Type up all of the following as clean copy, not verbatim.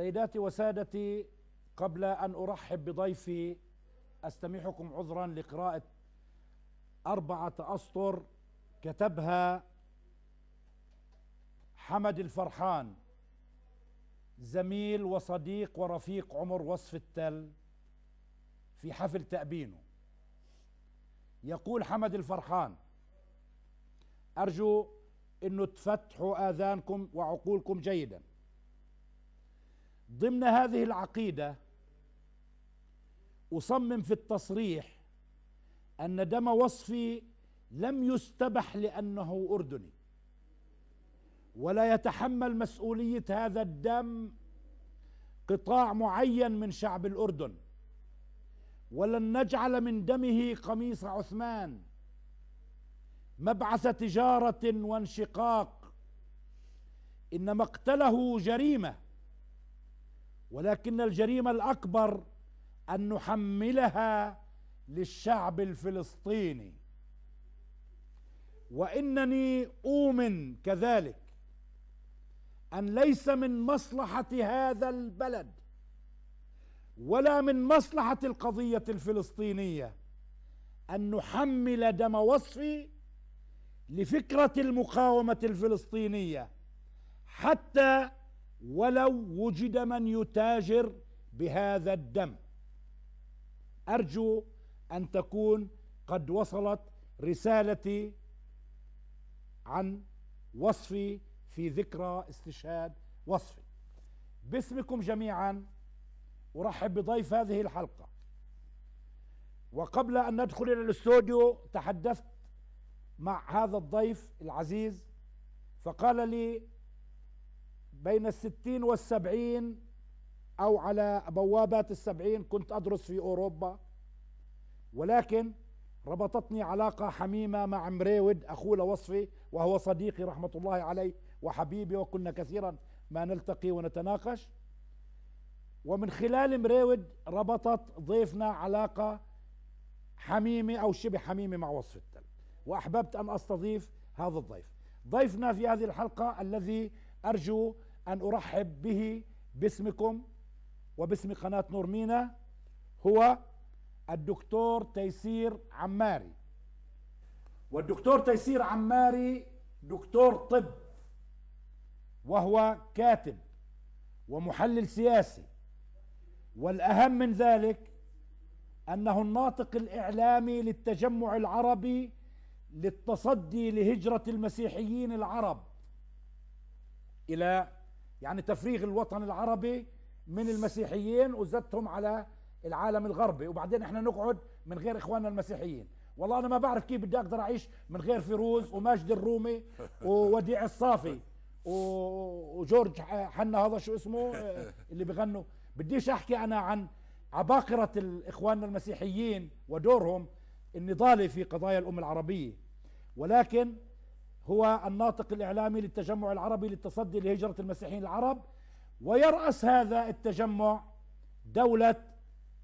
سيداتي وسادتي، قبل أن أرحب بضيفي أستميحكم عذرا لقراءة 4 أسطر كتبها حمد الفرحان، زميل وصديق ورفيق عمر وصف التل في حفل تأبينه. يقول حمد الفرحان: أرجو أنه تفتحوا آذانكم وعقولكم جيدا. ضمن هذه العقيدة أصمم في التصريح أن دم وصفي لم يستبح لأنه أردني، ولا يتحمل مسؤولية هذا الدم قطاع معين من شعب الأردن، ولن نجعل من دمه قميص عثمان، مبعث تجارة وانشقاق. إن مقتله جريمة، ولكن الجريمة الأكبر أن نحملها للشعب الفلسطيني. وإنني أؤمن كذلك أن ليس من مصلحة هذا البلد ولا من مصلحة القضية الفلسطينية أن نحمل دم وصفي لفكرة المقاومة الفلسطينية، حتى ولو وجد من يتاجر بهذا الدم. أرجو أن تكون قد وصلت رسالتي عن وصفي في ذكرى استشهاد وصفي. باسمكم جميعا أرحب بضيف هذه الحلقة. وقبل أن ندخل إلى الاستوديو تحدثت مع هذا الضيف العزيز، فقال لي بين 60 و70 أو على بوابات 70 كنت أدرس في أوروبا، ولكن ربطتني علاقة حميمة مع مريود أخو لوصفي، وهو صديقي رحمة الله عليه وحبيبي، وكنا كثيرا ما نلتقي ونتناقش. ومن خلال مريود ربطت ضيفنا علاقة حميمة أو شبه حميمة مع وصف التل، وأحببت أن أستضيف هذا الضيف. ضيفنا في هذه الحلقة الذي أرجو أن أرحب به باسمكم وباسم قناة نور مينا هو الدكتور تيسير عماري. والدكتور تيسير عماري دكتور طب، وهو كاتب ومحلل سياسي، والأهم من ذلك أنه الناطق الإعلامي للتجمع العربي للتصدي لهجرة المسيحيين العرب إلى تفريغ الوطن العربي من المسيحيين وزتهم على العالم الغربي، وبعدين احنا نقعد من غير اخواننا المسيحيين. والله انا ما بعرف كيف بدي اقدر اعيش من غير فيروز وماجد الرومي ووديع الصافي وجورج حنا، هذا شو اسمه اللي بغنوا. بديش احكي انا عن عباقرة اخواننا المسيحيين ودورهم النضالي في قضايا الامة العربية، ولكن هو الناطق الاعلامي للتجمع العربي للتصدي لهجرة المسيحيين العرب. ويرأس هذا التجمع دولة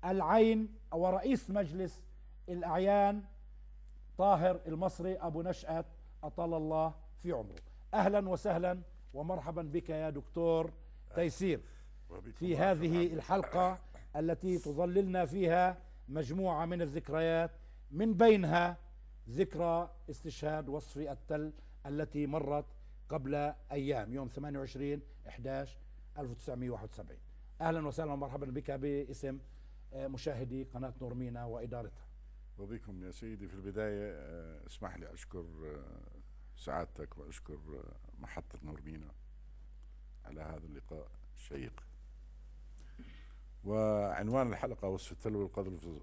العين أو رئيس مجلس الأعيان طاهر المصري أبو نشأت أطال الله في عمره. أهلا وسهلا ومرحبا بك يا دكتور تيسير في هذه الحلقة التي تظللنا فيها مجموعة من الذكريات، من بينها ذكرى استشهاد وصفي التل التي مرت قبل أيام، يوم 28/11/1971. أهلا وسهلا ومرحبا بك باسم مشاهدي قناة نور مينا وإدارتها. وبكم يا سيدي. في البداية اسمح لي أشكر سعادتك وأشكر محطة نور مينا على هذا اللقاء الشيق. وعنوان الحلقة وصف التل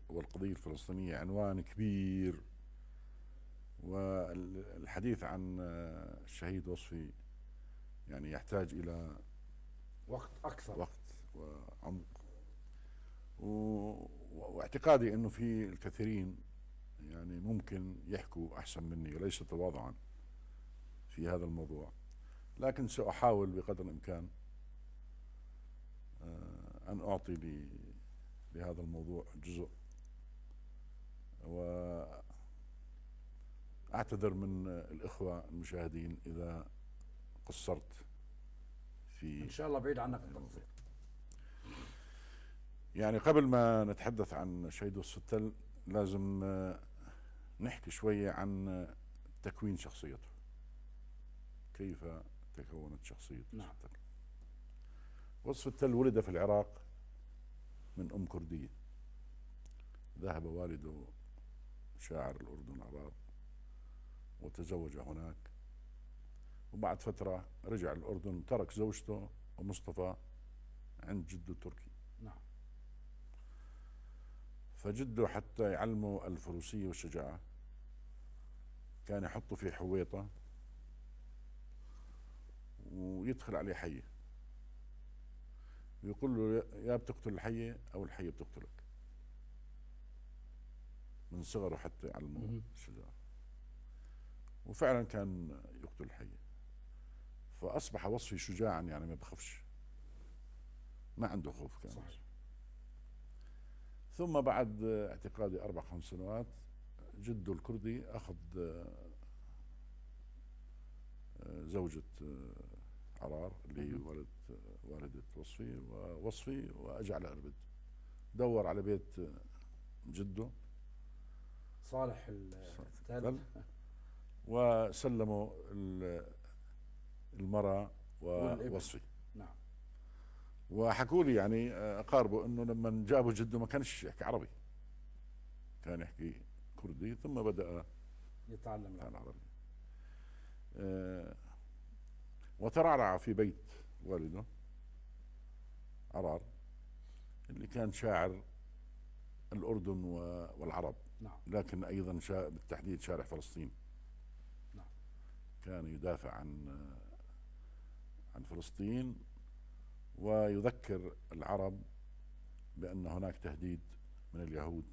والقضية الفلسطينية عنوان كبير، والحديث عن الشهيد وصفي يحتاج إلى وقت أكثر، وقت وعمق، واعتقادي انه في الكثيرين ممكن يحكوا احسن مني، وليس تواضعا في هذا الموضوع، لكن ساحاول بقدر الامكان ان اعطي لهذا الموضوع جزء، واعتذر من الاخوة المشاهدين اذا قصرت في ان شاء الله بعيد عنك التقصير. يعني قبل ما نتحدث عن شهيد وصف التل لازم نحكي شوية عن تكوين شخصيته، كيف تكونت شخصية نعم. وصف التل. وصف التل ولد في العراق من أم كردية، ذهب والده شاعر الأردن عرار وتزوج هناك، وبعد فترة رجع الأردن، ترك زوجته ومصطفى عند جده التركي. نعم. فجده حتى يعلمه الفروسية والشجاعة كان يحطه في حويطة ويدخل عليه حية ويقول له يا بتقتل الحية أو الحية بتقتلك. من صغره حتى يعلمه الشجاعة، وفعلا كان يقتل الحية. فأصبح وصفي شجاعا، يعني ما بخافش، ما عنده خوف كان. صحيح. ثم بعد اعتقادي 4-5 سنوات جده الكردي أخذ زوجة عرار اللي هي والدة وصفي ووصفي، وأجى على أربد، دور على بيت جده صالح التل وسلموا المرأة ووصفي. نعم. وحكوا لي يعني أقاربه إنه لما جابوا جده ما كانش يحكي عربي، كان يحكي كردي، ثم بدأ يتعلم العربي. وترعرع في بيت والده عرار اللي كان شاعر الأردن والعرب. نعم. لكن أيضا بالتحديد شارع فلسطين. نعم. كان يدافع عن فلسطين ويذكر العرب بأن هناك تهديد من اليهود.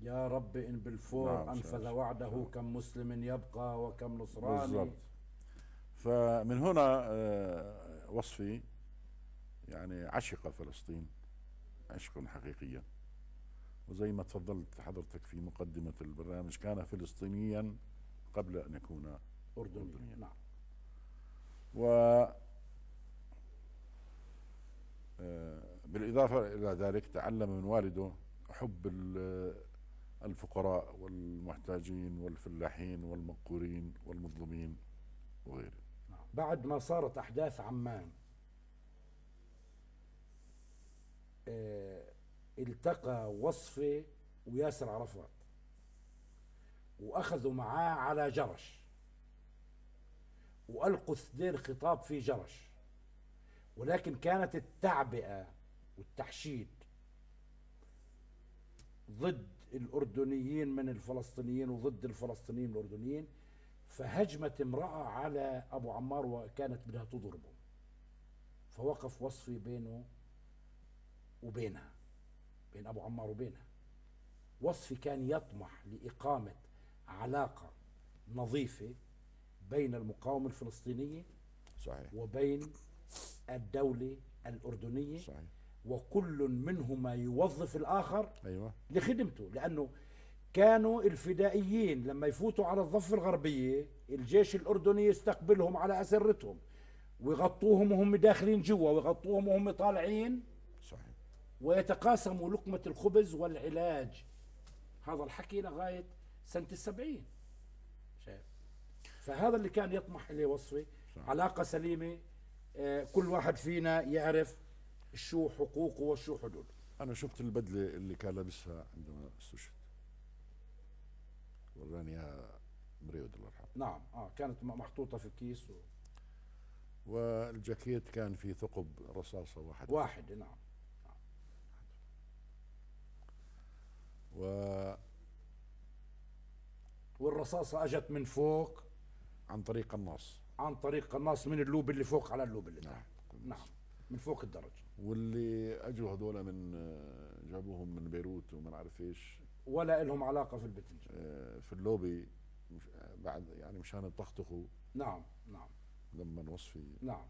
يا رب إن بالفور نعم. أنفذ وعده كم مسلم يبقى وكم نصراني. بالضبط. فمن هنا وصفي يعني عشق فلسطين عشقا حقيقيا، وزي ما تفضلت حضرتك في مقدمة البرنامج كان فلسطينيا قبل أن يكون أردنيا. نعم. و بالإضافة إلى ذلك تعلم من والده حب الفقراء والمحتاجين والفلاحين والمقهورين والمظلومين وغيره. بعد ما صارت أحداث عمان التقى وصفي وياسر عرفات وأخذوا معاه على جرش وألقوا اثنين خطاب في جرش، ولكن كانت التعبئة والتحشيد ضد الأردنيين من الفلسطينيين وضد الفلسطينيين الأردنيين، فهجمت امرأة على أبو عمار وكانت بدها تضربه، فوقف وصفي بينه وبينها، بين أبو عمار وبينها. وصفي كان يطمح لإقامة علاقة نظيفة بين المقاومة الفلسطينية صحيح. وبين الدولة الأردنية. صحيح. وكل منهما يوظف الآخر أيوة. لخدمته، لأنه كانوا الفدائيين لما يفوتوا على الضفة الغربية الجيش الأردني يستقبلهم على أسرتهم ويغطوهم وهم داخلين جوا ويغطوهم وهم طالعين. صحيح. ويتقاسموا لقمة الخبز والعلاج. هذا الحكي لغاية سنة 70. شايف؟ فهذا اللي كان يطمح إليه وصفي. صحيح. علاقة سليمة، كل واحد فينا يعرف شو حقوقه وشو حدوده. أنا شفت البدلة اللي كان لابسها عندما استشهد، وراني اياها مريود الله يرحمه. نعم. كانت محطوطة في كيس والجاكيت كان في ثقب رصاصة واحدة. نعم. والرصاصة اجت من فوق عن طريق قناص، عن طريق قناص من اللوب اللي فوق على اللوب اللي نعم. تحت. نعم. من فوق الدرج. واللي اجوا هذول من جابوهم من بيروت وما نعرف ايش، ولا لهم علاقة في البتنجان. في اللوبي بعد يعني مشان يطخطخوا. نعم. لما وصفي نعم.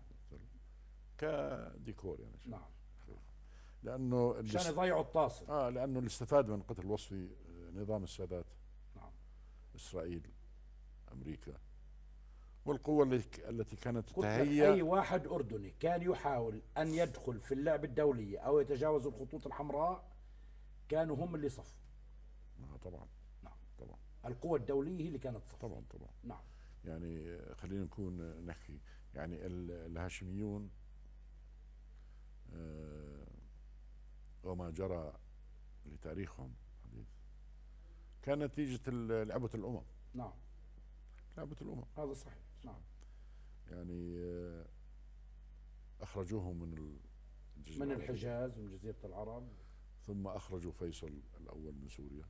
كديكور يعني. نعم. لانه عشان يضيعوا الطاسة. لانه اللي استفاد من قتل وصفي نظام السادات. نعم. اسرائيل، امريكا، والقوة التي كانت قلت لك تتهيأ. اي واحد اردني كان يحاول ان يدخل في اللعبة الدولية او يتجاوز الخطوط الحمراء كانوا هم اللي صفوا. طبعا. نعم. طبعا. القوى الدولية هي اللي كانت صف. طبعا. طبعا. نعم. يعني خلينا نكون نحكي يعني الهاشميون وما جرى لتاريخهم حديث كان نتيجة لعبة الأمم. نعم. لعبة الأمم هذا صحيح. نعم. يعني أخرجوهم من الجزيرة من العربية، الحجاز ومن جزيرة العرب، ثم أخرجوا فيصل الأول من سوريا،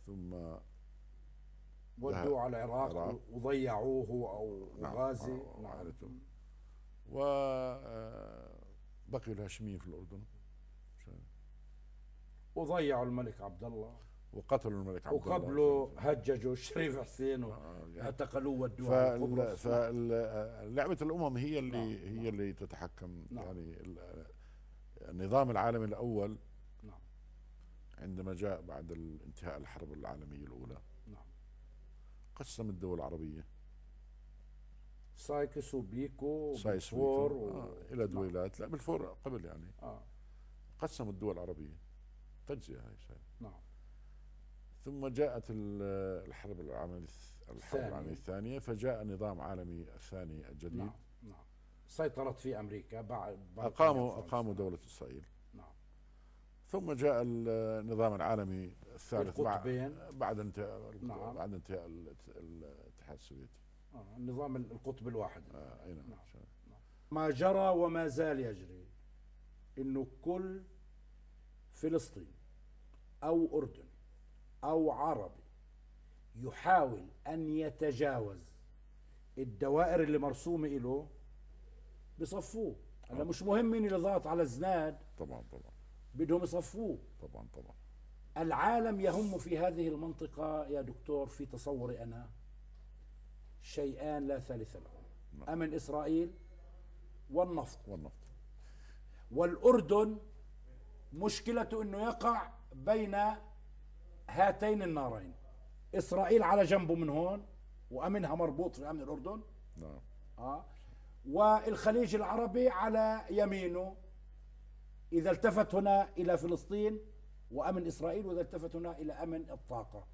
ثم ودوا على العراق وضيعوه أو غازي. نعم. وبقي الهاشميين في الأردن وضيعوا الملك عبد الله وقتلوا الملك عبد الله، وقبله هججوا الشريف حسين واعتقلوه ودوه على قبرص. فلعبة الأمم هي اللي تتحكم. نعم. يعني النظام العالمي الأول نعم. عندما جاء بعد انتهاء الحرب العالمية الأولى نعم. قسم الدول العربية سايكس وبيكو وبلفور إلى دويلات. لا بلفور قبل يعني. قسم الدول العربية تجزئة هاي شيء. نعم. ثم جاءت الحرب العالمية الثانية، فجاء نظام عالمي الثاني الجديد. نعم. نعم. سيطرت فيه أمريكا بعد أقاموا دولة إسرائيل. نعم. ثم جاء النظام العالمي الثالث بعد انتهاء نعم. بعد انتهاء الاتحاد السوفيتي. النظام القطب الواحد. أي نعم. نعم. ما جرى وما زال يجري إنه كل فلسطيني أو أردني أو عربي يحاول أن يتجاوز الدوائر اللي مرسومة له بصفوه. هلا مش مهم مين اللي ضغط على الزناد. طبعا. بدهم يصفوه. طبعا. العالم يهم في هذه المنطقة يا دكتور في تصوري أنا شيئان لا ثالث لهم. أمن إسرائيل والنفط. والأردن مشكلته أنه يقع بين هاتين النارين، إسرائيل على جنبه من هون وأمنها مربوط في أمن الأردن. نعم. والخليج العربي على يمينه إذا التفت هنا إلى فلسطين وأمن إسرائيل، وإذا التفت هنا إلى أمن الطاقة.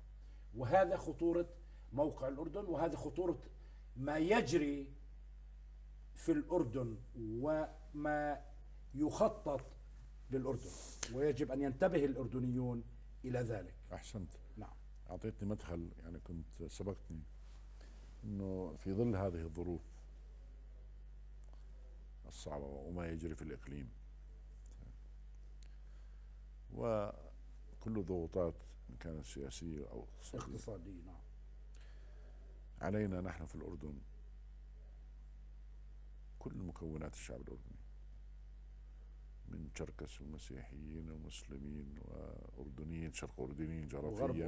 وهذا خطورة موقع الأردن، وهذا خطورة ما يجري في الأردن وما يخطط للأردن، ويجب أن ينتبه الأردنيون إلى ذلك. أحسنت. نعم. أعطيتني مدخل، يعني كنت سبقتني أنه في ظل هذه الظروف الصعبة وما يجري في الإقليم وكل ضغوطات إن كانت سياسية أو اقتصادية، نعم، علينا نحن في الأردن كل مكونات الشعب الأردني من شركس ومسيحيين ومسلمين وأردنيين، شرق أردنيين جغرافيا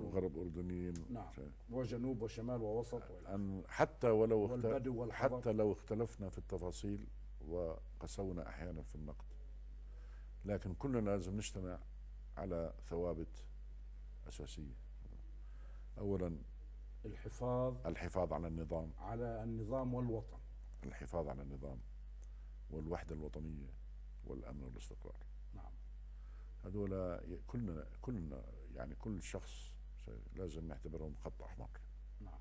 وغرب أردنيين نعم، وجنوب وشمال ووسط حتى والبدو حتى لو اختلفنا في التفاصيل وقسونا أحيانا في النقد، لكن كلنا لازم نجتمع على ثوابت أساسية. أولا الحفاظ على النظام والوطن، الحفاظ على النظام والوحدة الوطنية والأمن والاستقرار. نعم. هذولا كلنا يعني كل شخص لازم نعتبرهم خط أحمر. نعم.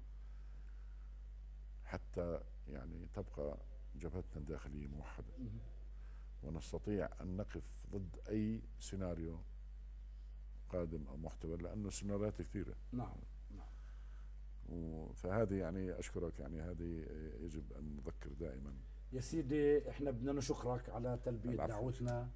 حتى يعني تبقى جبهتنا الداخلية موحدة ونستطيع أن نقف ضد أي سيناريو قادم أو محتمل، لأنه سيناريوهات كثيرة. نعم. فهذه يعني أشكرك، يعني هذه يجب أن نذكر دائما. يا سيدي احنا بدنا نشكرك على تلبية دعوتنا.